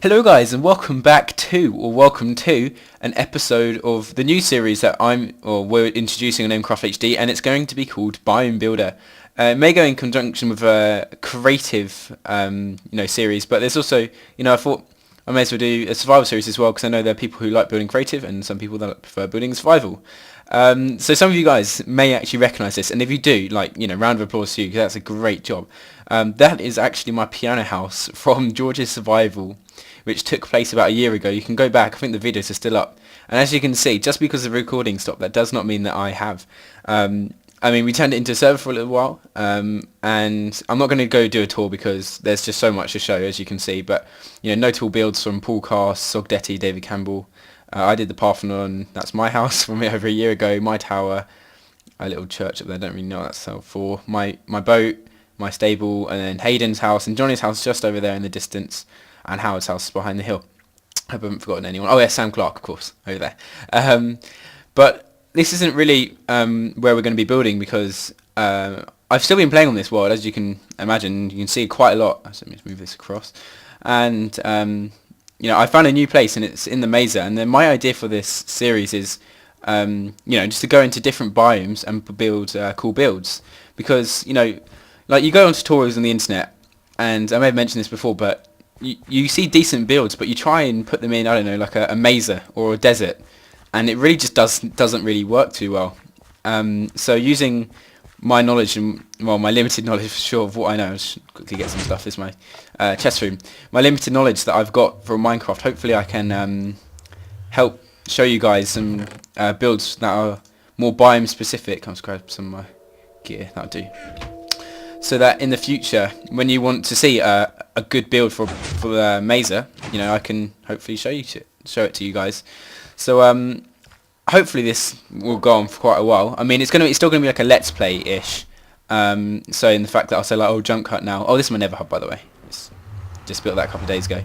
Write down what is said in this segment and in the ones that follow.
Hello guys and welcome back to, or welcome to, an episode of the new series that we're introducing on MCraftHD, and it's going to be called Biome Builder. It may go in conjunction with a creative, series, but there's also, I thought I may as well do a survival series as well, because I know there are people who like building creative and some people that prefer building survival. So some of you guys may actually recognise this, and if you do, round of applause to you, because that's a great job. That is actually my piano house from George's Survival, which took place about a year ago. You can go back, I think the videos are still up. And as you can see, just because the recording stopped, that does not mean that I have. We turned it into a server for a little while, and I'm not going to go do a tour because there's just so much to show, as you can see. But, notable builds from Paul Cast, Sogdetti, David Campbell. I did the Parthenon, that's my house from over a year ago, my tower, a little church up there, don't really know what that's for, my boat, my stable, and then Hayden's house, and Johnny's house just over there in the distance, and Howard's house behind the hill. I hope I haven't forgotten anyone. Oh yeah, Sam Clark, of course, over there. But this isn't really where we're going to be building, because I've still been playing on this world, as you can imagine. You can see quite a lot. So let me just move this across. And I found a new place, and it's in the Mesa. And then my idea for this series is, just to go into different biomes and build cool builds. Because, you go on tutorials on the internet, and I may have mentioned this before, but you see decent builds, but you try and put them in, I don't know, like a mesa or a desert, and it really just doesn't really work too well. So using my knowledge and, my limited knowledge for sure of what I know, I'll just quickly get some stuff. This is my chest room. My limited knowledge that I've got from Minecraft, hopefully I can help show you guys some builds that are more biome specific. I'll just grab some of my gear, that'll do. So that in the future, when you want to see a good build for the Mesa, I can hopefully show it to you guys. So hopefully this will go on for quite a while. I mean, it's still gonna be like a let's play ish. So in the fact that I'll say like, oh, junk hut now. Oh, this is my Nether hub, by the way. Just built that a couple of days ago.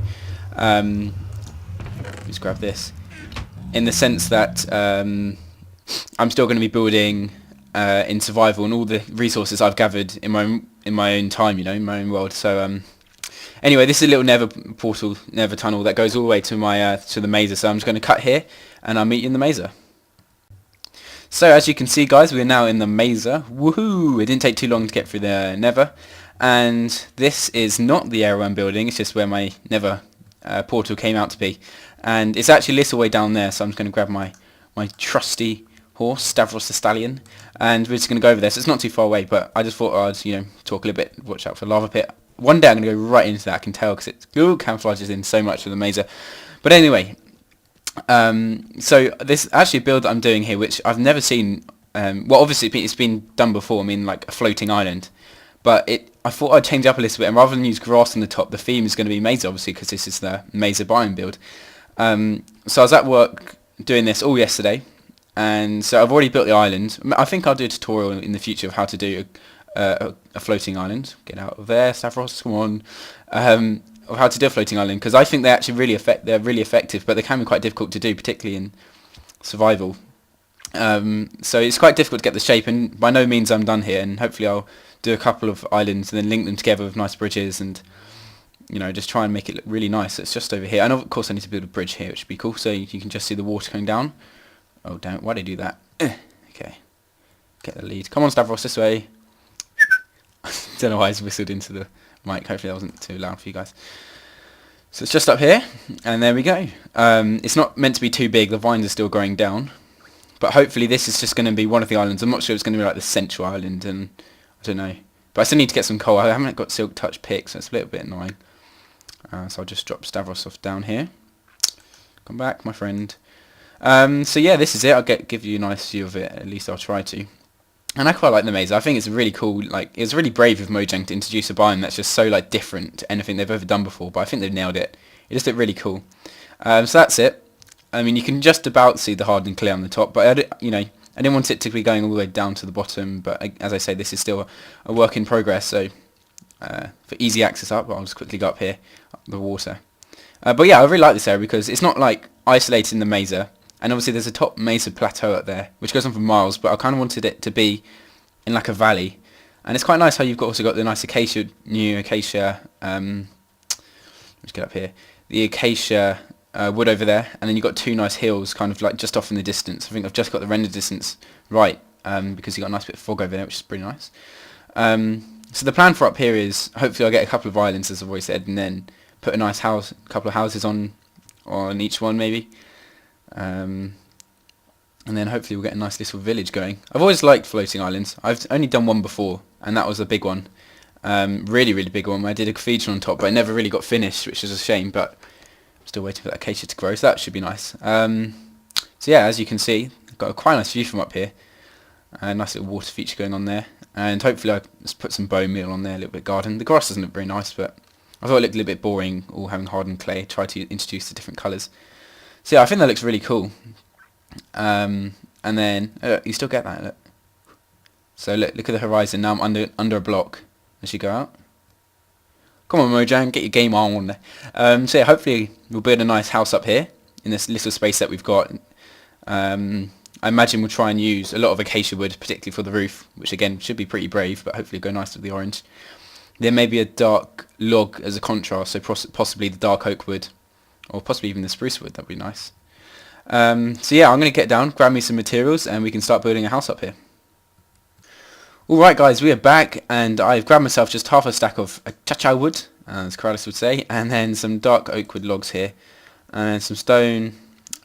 Just grab this. In the sense that I'm still going to be building in survival and all the resources I've gathered in my own time, in my own world. So anyway, this is a little Nether tunnel that goes all the way to my to the Mesa. So I'm just going to cut here, and I'll meet you in the Mesa. So as you can see, guys, we're now in the Mesa. Woohoo! It didn't take too long to get through the Nether, and this is not the area I'm building. It's just where my Nether portal came out to be, and it's actually a little way down there. So I'm just going to grab my trusty horse, Stavros the Stallion, and we're just going to go over there. So it's not too far away, but I just thought I'd talk a little bit. Watch out for the lava pit. One day I'm going to go right into that. I can tell, because it camouflages in so much of the Mesa. But anyway, so this actually a build that I'm doing here, which I've never seen. Obviously it's been done before. I mean, like a floating island, but I thought I'd change up a little bit, and rather than use grass on the top, the theme is going to be Mesa, obviously, because this is the Mesa biome build. So I was at work doing this all yesterday, and so I've already built the island. I think I'll do a tutorial in the future of how to do a floating island. Get out of there, Stavros, come on. Of how to do a floating island, because I think they're really effective, but they can be quite difficult to do, particularly in survival. So it's quite difficult to get the shape, and by no means I'm done here, and hopefully I'll do a couple of islands and then link them together with nice bridges, and just try and make it look really nice. So it's just over here, and of course I need to build a bridge here, which would be cool, so you can just see the water coming down. Oh damn, why did I do that? Okay, get the lead. Come on, Stavros, this way. Don't know why I whistled into the mic. Hopefully that wasn't too loud for you guys. So it's just up here, and there we go. It's not meant to be too big. The vines are still growing down, but hopefully this is just going to be one of the islands. I'm not sure it's going to be like the central island, and I don't know. But I still need to get some coal. I haven't got silk touch picks, so it's a little bit annoying. So I'll just drop Stavros off down here. Come back, my friend. So yeah, this is it. I'll give you a nice view of it. At least I'll try to. And I quite like the Mesa. I think it's really cool. It's really brave of Mojang to introduce a biome that's just so different to anything they've ever done before. But I think they've nailed it. It just looked really cool. So that's it. I mean, you can just about see the hard and clear on the top, but I didn't want it to be going all the way down to the bottom. But as I say, this is still a work in progress. So for easy access up, I'll just quickly go up here, up the water. But yeah, I really like this area because it's not isolated in the Mesa. And obviously there's a top Mesa plateau up there, which goes on for miles, but I kind of wanted it to be in a valley. And it's quite nice how you've also got the nice new acacia, let's get up here, the acacia wood over there, and then you've got 2 nice hills kind of like just off in the distance. I think I've just got the render distance right, because you've got a nice bit of fog over there, which is pretty nice. So the plan for up here is hopefully I'll get a couple of islands, as I've always said, and then put a nice house, a couple of houses on each one maybe. And then hopefully we'll get a nice little village going. I've always liked floating islands. I've only done one before, and that was a big one. Really, really big one. I did a cathedral on top, but it never really got finished, which is a shame, but I'm still waiting for that acacia to grow, so that should be nice. So yeah, as you can see, I've got a quite nice view from up here. A nice little water feature going on there. And hopefully I'll just put some bone meal on there, a little bit of garden. The grass doesn't look very nice, but I thought it looked a little bit boring, all having hardened clay. Try to introduce the different colours. So yeah, I think that looks really cool. And then, you still get that, look. So look at the horizon. Now I'm under a block as you go out. Come on, Mojang, get your game on. So yeah, hopefully we'll build a nice house up here in this little space that we've got. I imagine we'll try and use a lot of acacia wood, particularly for the roof, which again should be pretty brave, but hopefully go nice with the orange. There may be a dark log as a contrast, so possibly the dark oak wood, or possibly even the spruce wood. That would be nice. So yeah, I'm going to get down, grab me some materials, and we can start building a house up here. Alright guys, we are back, and I've grabbed myself just half a stack of cha-cha wood, as Corrales would say, and then some dark oak wood logs here, and some stone,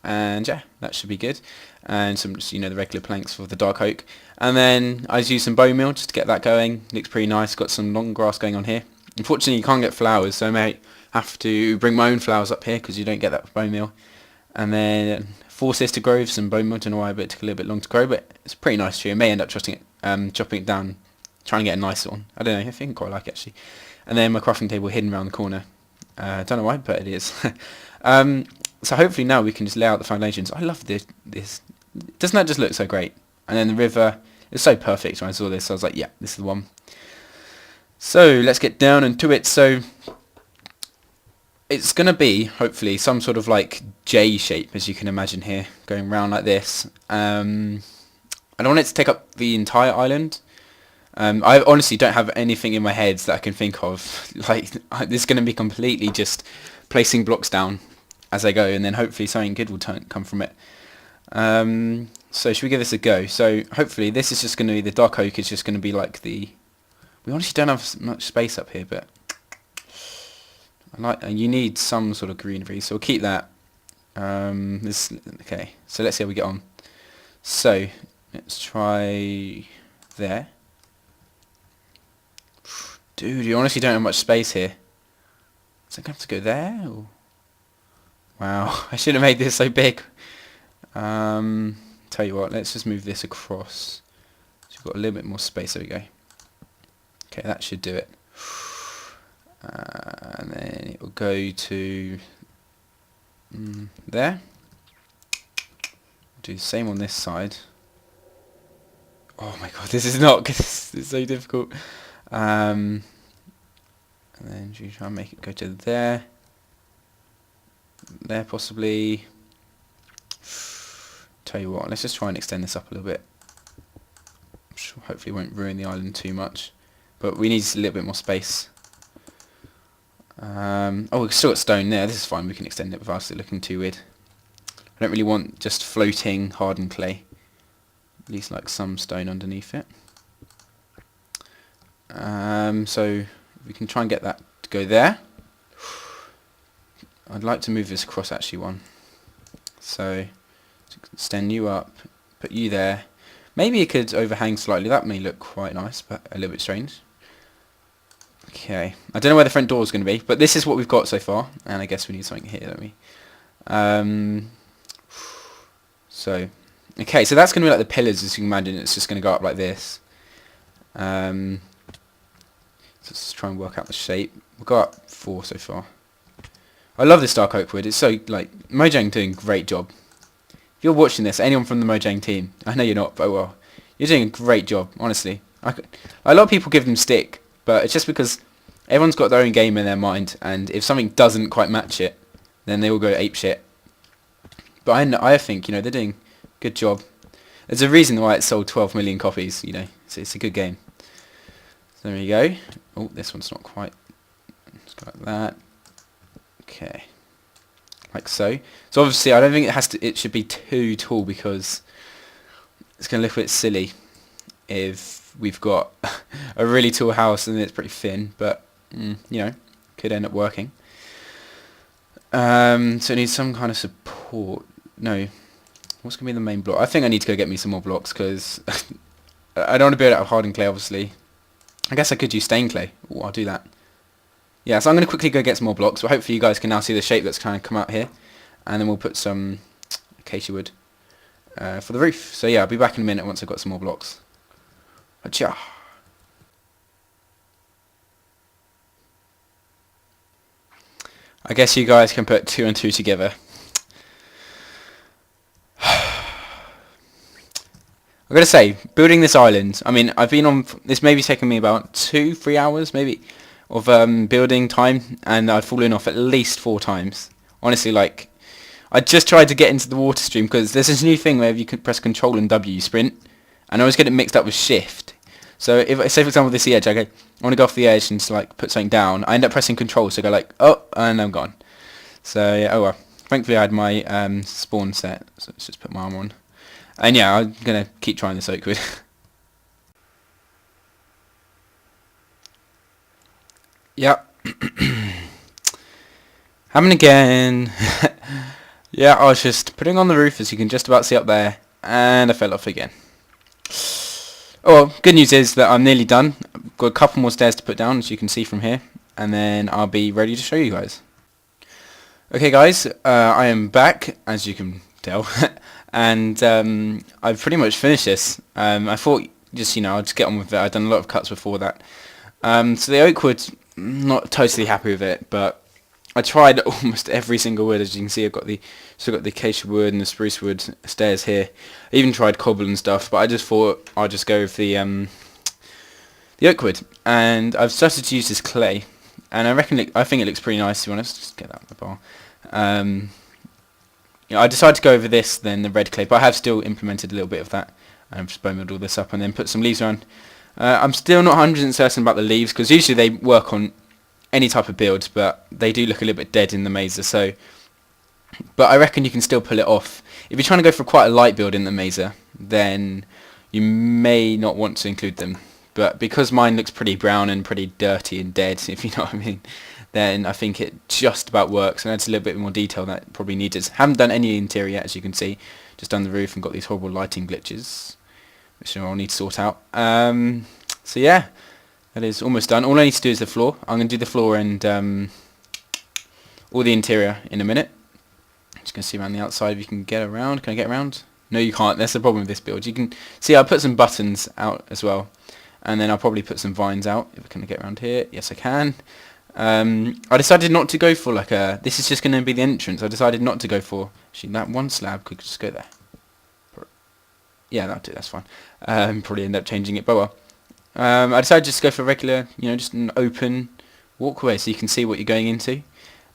and yeah, that should be good. And some, just, the regular planks for the dark oak. And then I used some bone meal just to get that going. Looks pretty nice, got some long grass going on here. Unfortunately you can't get flowers, so I may have to bring my own flowers up here, because you don't get that with bone meal. And then 4 sister groves, some bone meal, don't know why, but it took a little bit long to grow, but it's a pretty nice tree. I may end up chopping it down, trying to get a nicer one. I don't know, I think I quite like it actually. And then my crafting table hidden around the corner. Don't know why, but it is. So hopefully now we can just lay out the foundations. I love this. Doesn't that just look so great? And then the river is so perfect. When I saw this, I was like, yeah, this is the one. So let's get down into it. So it's going to be, hopefully, some sort of like J shape, as you can imagine here, going round like this. I don't want it to take up the entire island. I honestly don't have anything in my head that I can think of. Like, this is going to be completely just placing blocks down as I go, and then hopefully something good will come from it. So should we give this a go? So hopefully this is just going to be, the dark oak is just going to be like the, we honestly don't have much space up here, but you need some sort of greenery, so we'll keep that. Okay, so let's see how we get on. So let's try there. Dude, you honestly don't have much space here. Is it going to have to go there? Or? Wow, I should have made this so big. Tell you what, let's just move this across. So we've got a little bit more space. There we go. Okay, that should do it. And then it will go to there. Do the same on this side. Oh my god, this is not good. This is so difficult. And then should we try and make it go to there? There possibly. Tell you what, let's just try and extend this up a little bit. Hopefully it won't ruin the island too much, but we need a little bit more space. Oh, we've still got stone there. This is fine, we can extend it without it looking too weird. I don't really want just floating hardened clay, at least like some stone underneath it. So we can try and get that to go there. I'd like to move this across actually one. So extend you up, put you there. Maybe it could overhang slightly. That may look quite nice, but a little bit strange. Okay, I don't know where the front door is going to be, but this is what we've got so far, and I guess we need something here, don't we? So, okay, so that's going to be like the pillars, as you can imagine. It's just going to go up like this. So let's try and work out the shape. We've got 4 so far. I love this dark oak wood. It's so, like, Mojang doing a great job. If you're watching this, anyone from the Mojang team, I know you're not, but well, you're doing a great job, honestly. A lot of people give them stick, but it's just because everyone's got their own game in their mind, and if something doesn't quite match it, then they will go apeshit. But I think, they're doing a good job. There's a reason why it sold 12 million copies, so it's a good game. So there we go. Oh, this one's not quite. Let's go like that. Okay. like so. So obviously I don't think it should be too tall, because it's going to look a bit silly if we've got a really tall house and it's pretty thin, but you know, could end up working. So it needs some kind of support. No, what's going to be the main block? I think I need to go get me some more blocks, because I don't want to build out of hardened clay, obviously. I guess I could use stained clay. Ooh, I'll do that. Yeah, so I'm going to quickly go get some more blocks, but hopefully you guys can now see the shape that's kind of come out here. And then we'll put some acacia wood for the roof. So yeah, I'll be back in a minute once I've got some more blocks. Achoo. I guess you guys can put 2 and 2 together. I've got to say, building this island, I mean, I've been on, this maybe taken me about 2-3 hours maybe of building time, and I've fallen off at least 4 times. Honestly, like, I just tried to get into the water stream, because there's this new thing where if you can press Control and W, you sprint, and I always get it mixed up with Shift. So if, say for example, this is the edge, I want to go off the edge and just like put something down, I end up pressing Control, so I go like, oh, and I'm gone. So yeah, oh well. Thankfully I had my spawn set, so let's just put my armor on. And yeah, I'm going to keep trying this oak wood. Yep. Happened again. Yeah, I was just putting on the roof, as you can just about see up there, and I fell off again. Oh well, good news is that I'm nearly done. I've got a couple more stairs to put down, as you can see from here, and then I'll be ready to show you guys. Okay guys, I am back, as you can tell. And I've pretty much finished this. I thought just, you know, I'd just get on with it. I've done a lot of cuts before that. So the oak wood, not totally happy with it, but I tried almost every single wood. As you can see, I've got the acacia wood and the spruce wood stairs here. I even tried cobble and stuff, but I just thought I'd just go with the oak wood. And I've started to use this clay, and I think it looks pretty nice, to be honest. Just get that on the bar. You know, I decided to go over this than the red clay, but I have still implemented a little bit of that. I've just bone milled all this up and then put some leaves around. I'm still not 100% certain about the leaves, because usually they work on any type of build, but they do look a little bit dead in the Mesa. So, but I reckon you can still pull it off. If you're trying to go for quite a light build in the Mesa, then you may not want to include them. But because mine looks pretty brown and pretty dirty and dead, if you know what I mean, then I think it just about works, and adds a little bit more detail that probably needed. Haven't done any interior yet, as you can see. Just done the roof and got these horrible lighting glitches, which I'll need to sort out. So yeah, that is almost done. All I need to do is the floor. I'm going to do the floor and all the interior in a minute. Just going to see around the outside if you can get around. Can I get around? No, you can't. That's the problem with this build. You can see I put some buttons out as well, and then I'll probably put some vines out. If I can get around here, yes I can. I decided not to go for like a, this is just going to be the entrance. I decided not to go for, actually that one slab could just go there. Yeah, that'll do, that's fine. Probably end up changing it, but well. I decided just to go for a regular, you know, just an open walkway so you can see what you're going into.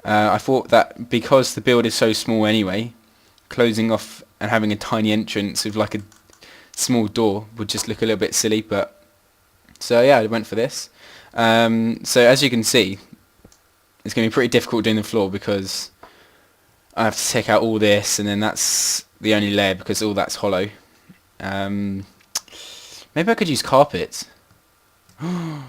I thought that because the build is so small anyway, closing off and having a tiny entrance with like a small door would just look a little bit silly, but so yeah, I went for this. So as you can see, it's going to be pretty difficult doing the floor, because I have to take out all this, and then that's the only layer because all that's hollow. Maybe I could use carpet. I'm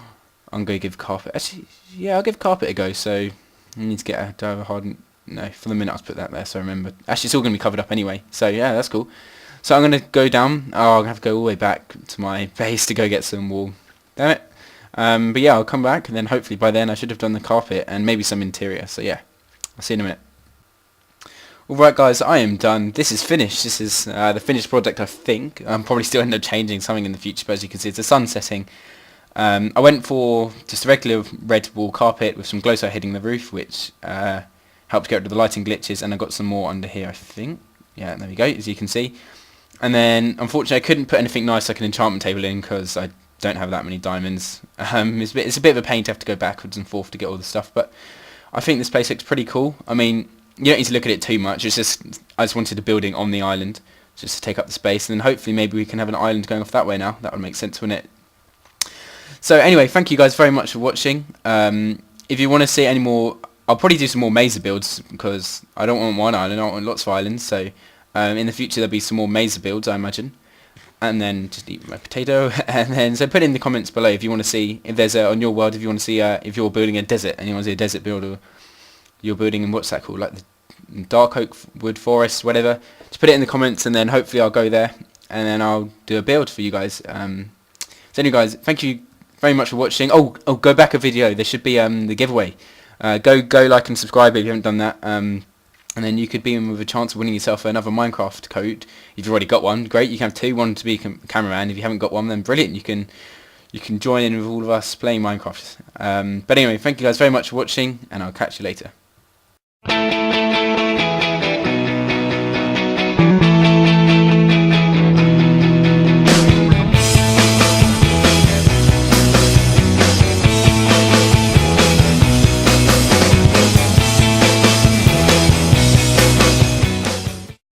going to give carpet, actually, yeah, I'll give carpet a go. So I need to get a diver hardened, no, for the minute I'll put that there so I remember. Actually, it's all going to be covered up anyway, so yeah, that's cool. So I'm going to go down, I'm going to have to go all the way back to my base to go get some wool. Damn it. But yeah, I'll come back, and then hopefully by then I should have done the carpet and maybe some interior. So yeah, I'll see you in a minute. Alright guys, I am done. This is finished. This is the finished project, I think. I'm probably still end up changing something in the future, but as you can see, it's the sun setting. I went for just a regular red wool carpet with some glow star hitting the roof, which helped get rid of the lighting glitches, and I got some more under here, I think. Yeah, there we go, as you can see. And then, unfortunately, I couldn't put anything nice like an enchantment table in, because I don't have that many diamonds. It's a bit of a pain to have to go backwards and forth to get all the stuff, but I think this place looks pretty cool. I mean, you don't need to look at it too much. It's just, I just wanted a building on the island just to take up the space, and then hopefully maybe we can have an island going off that way now. That would make sense, wouldn't it? So anyway, thank you guys very much for watching. If you want to see any more I'll probably do some more Mesa builds because I don't want one island, I want lots of islands. So in the future there'll be some more Mesa builds, I imagine. And then just eat my potato. And then so put in the comments below if you want to see, if there's on your world, if you want to see if you're building a desert and you want to see a desert build, or you're building in, what's that called, like the dark oak wood forest, whatever. Just put it in the comments, and then hopefully I'll go there and then I'll do a build for you guys. So anyway guys, thank you very much for watching. Oh, go back a video. There should be the giveaway. Go like and subscribe if you haven't done that. And then you could be in with a chance of winning yourself another Minecraft coat. If you've already got one, great. You can have two. One to be cameraman. If you haven't got one, then brilliant. You can join in with all of us playing Minecraft. But anyway, thank you guys very much for watching, and I'll catch you later.